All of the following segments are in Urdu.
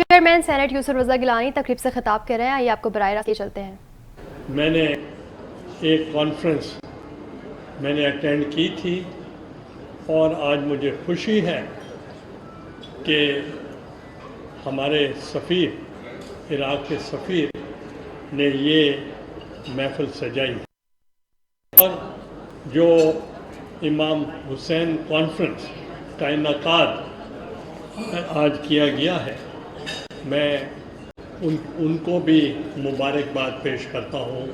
چیئرمین سینٹ یوسف رضا گیلانی تقریب سے خطاب کر رہے ہیں، آئیے آپ کو براہ راست چلتے ہیں۔ میں نے ایک کانفرنس اٹینڈ کی تھی اور آج مجھے خوشی ہے کہ ہمارے سفیر، عراق کے سفیر نے یہ محفل سجائی اور جو امام حسین کانفرنس کا انعقاد آج کیا گیا ہے، میں ان کو بھی مبارکباد پیش کرتا ہوں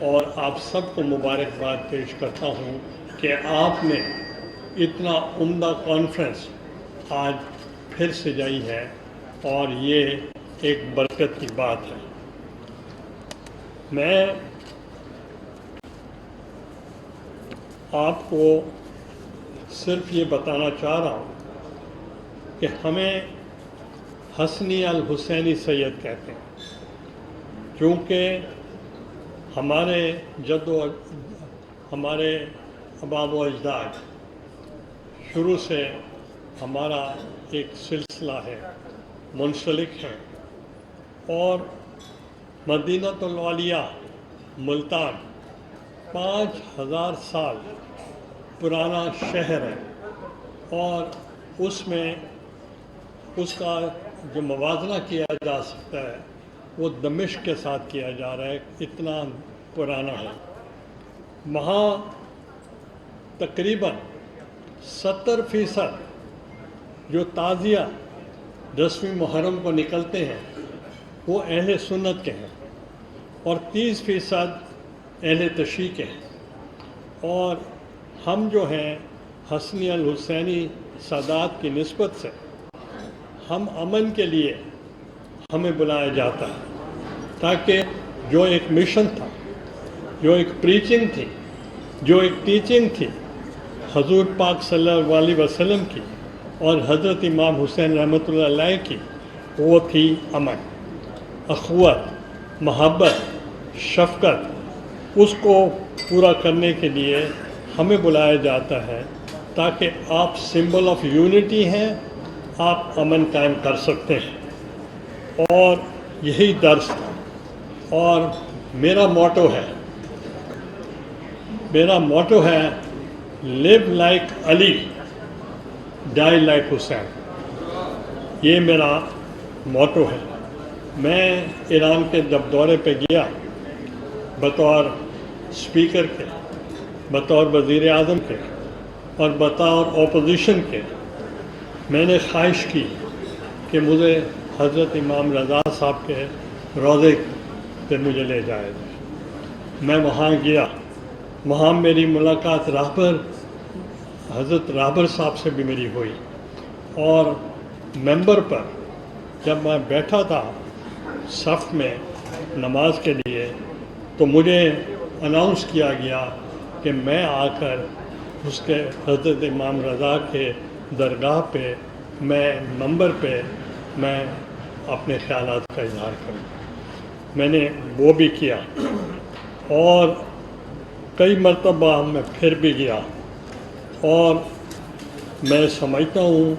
اور آپ سب کو مبارکباد پیش کرتا ہوں کہ آپ نے اتنا عمدہ کانفرنس آج پھر سجائی ہے اور یہ ایک برکت کی بات ہے۔ میں آپ کو صرف یہ بتانا چاہ رہا ہوں کہ ہمیں حسنی الحسینی سید کہتے ہیں، کیونکہ ہمارے ہمارے آباء و اجداد شروع سے ہمارا ایک سلسلہ ہے، منسلک ہے، اور مدینۃ العالیہ ملتان 5000 سال پرانا شہر ہے، اور اس میں اس کا جو موازنہ کیا جا سکتا ہے وہ دمشق کے ساتھ کیا جا رہا ہے، اتنا پرانا ہے۔ وہاں تقریباً 70% جو تعزیہ 10ویں محرم کو نکلتے ہیں وہ اہل سنت کے ہیں، اور 30% اہل تشیع کے ہیں، اور ہم جو ہیں حسنی الحسینی سادات کی نسبت سے ہم امن کے لیے ہمیں بلایا جاتا ہے، تاکہ جو ایک مشن تھا، جو ایک پریچنگ تھی، جو ایک ٹیچنگ تھی حضور پاک صلی اللہ علیہ وسلم کی اور حضرت امام حسین رحمۃ اللہ علیہ کی، وہ تھی امن، اخوت، محبت، شفقت۔ اس کو پورا کرنے کے لیے ہمیں بلایا جاتا ہے تاکہ آپ سمبل آف یونٹی ہیں، آپ امن قائم کر سکتے ہیں، اور یہی درس تھا۔ اور میرا موٹو ہے لیو لائک علی ڈائی لائک حسین، یہ میرا موٹو ہے۔ میں ایران کے جب دورے پہ گیا بطور اسپیکر کے، بطور وزیر اعظم کے اور بطور اپوزیشن کے، میں نے خواہش کی کہ مجھے حضرت امام رضا صاحب کے روضے پہ مجھے لے جایا جائے۔ میں وہاں گیا، وہاں میری ملاقات حضرت راہبر صاحب سے بھی میری ہوئی، اور ممبر پر جب میں بیٹھا تھا صف میں نماز کے لیے، تو مجھے اناؤنس کیا گیا کہ میں آ کر اس کے حضرت امام رضا کے درگاہ پہ، میں منبر پہ میں اپنے خیالات کا اظہار کروں۔ میں نے وہ بھی کیا، اور کئی مرتبہ میں پھر بھی گیا، اور میں سمجھتا ہوں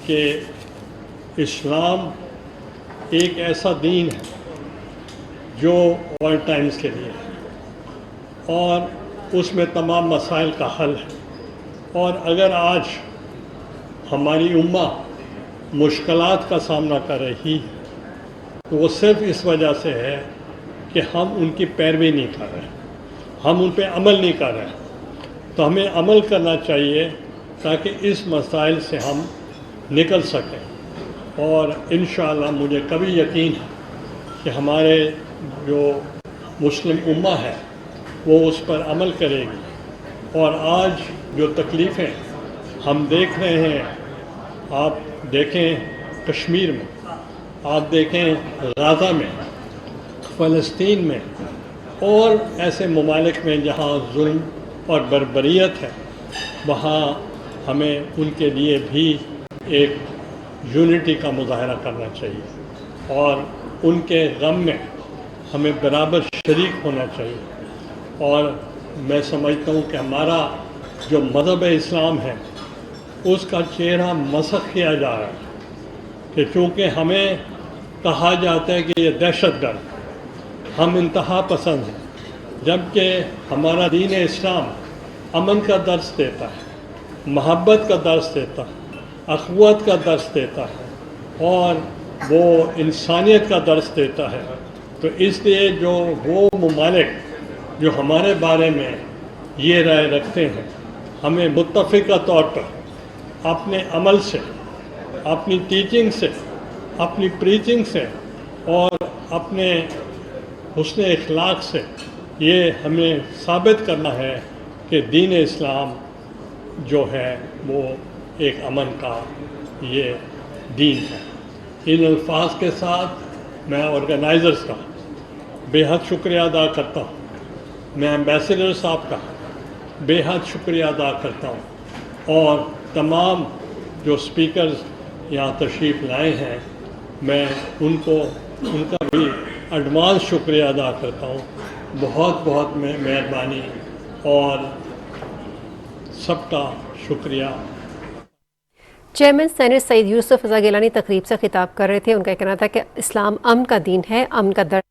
کہ اسلام ایک ایسا دین ہے جو آل ٹائمز کے لیے ہے، اور اس میں تمام مسائل کا حل ہے۔ اور اگر آج ہماری امہ مشکلات کا سامنا کر رہی ہے تو وہ صرف اس وجہ سے ہے کہ ہم ان کی پیروی نہیں کر رہے، ہم ان پہ عمل نہیں کر رہے۔ تو ہمیں عمل کرنا چاہیے تاکہ اس مسائل سے ہم نکل سکیں، اور انشاءاللہ مجھے کبھی یقین ہے کہ ہمارے جو مسلم امہ ہے وہ اس پر عمل کرے گی۔ اور آج جو تکلیفیں ہم دیکھ رہے ہیں، آپ دیکھیں کشمیر میں، آپ دیکھیں غزہ میں، فلسطین میں، اور ایسے ممالک میں جہاں ظلم اور بربریت ہے، وہاں ہمیں ان کے لیے بھی ایک یونٹی کا مظاہرہ کرنا چاہیے، اور ان کے غم میں ہمیں برابر شریک ہونا چاہیے۔ اور میں سمجھتا ہوں کہ ہمارا جو مذہب اسلام ہے اس کا چہرہ مسخ کیا جا رہا ہے، کہ چونکہ ہمیں کہا جاتا ہے کہ یہ دہشت گرد، ہم انتہا پسند ہیں، جبکہ ہمارا دین اسلام امن کا درس دیتا ہے، محبت کا درس دیتا ہے، اخوت کا درس دیتا ہے اور وہ انسانیت کا درس دیتا ہے۔ تو اس لیے جو وہ ممالک جو ہمارے بارے میں یہ رائے رکھتے ہیں، ہمیں متفقہ طور پر اپنے عمل سے، اپنی ٹیچنگ سے، اپنی پریچنگ سے اور اپنے حسن اخلاق سے یہ ہمیں ثابت کرنا ہے کہ دین اسلام جو ہے وہ ایک امن کا یہ دین ہے۔ ان الفاظ کے ساتھ میں آرگنائزرز کا بے حد شکریہ ادا کرتا ہوں، میں ایمبیسڈر صاحب کا بے حد شکریہ ادا کرتا ہوں اور تمام جو سپیکرز یہاں تشریف لائے ہیں میں ان کا بھی ایڈوانس شکریہ ادا کرتا ہوں۔ بہت بہت مہربانی اور سب کا شکریہ۔ چیئرمین سینٹ سید یوسف رضا گیلانی تقریب سے خطاب کر رہے تھے۔ ان کا کہنا تھا کہ اسلام امن کا دین ہے، امن کا درس۔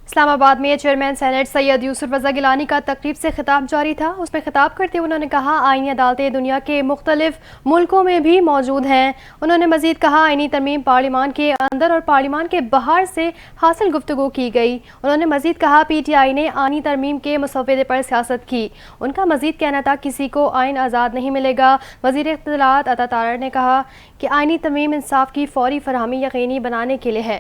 اسلام آباد میں چیئرمین سینٹ سید یوسف رضا گیلانی کا تقریب سے خطاب جاری تھا۔ اس میں خطاب کرتے ہوئے انہوں نے کہا آئینی عدالتیں دنیا کے مختلف ملکوں میں بھی موجود ہیں۔ انہوں نے مزید کہا آئینی ترمیم پارلیمان کے اندر اور پارلیمان کے باہر سے حاصل گفتگو کی گئی۔ انہوں نے مزید کہا پی ٹی آئی نے آئینی ترمیم کے مسودے پر سیاست کی۔ ان کا مزید کہنا تھا کسی کو آئین آزاد نہیں ملے گا۔ وزیر اطلاعات عطا تارڑ نے کہا کہ آئینی ترمیم انصاف کی فوری فراہمی یقینی بنانے کے لیے ہے۔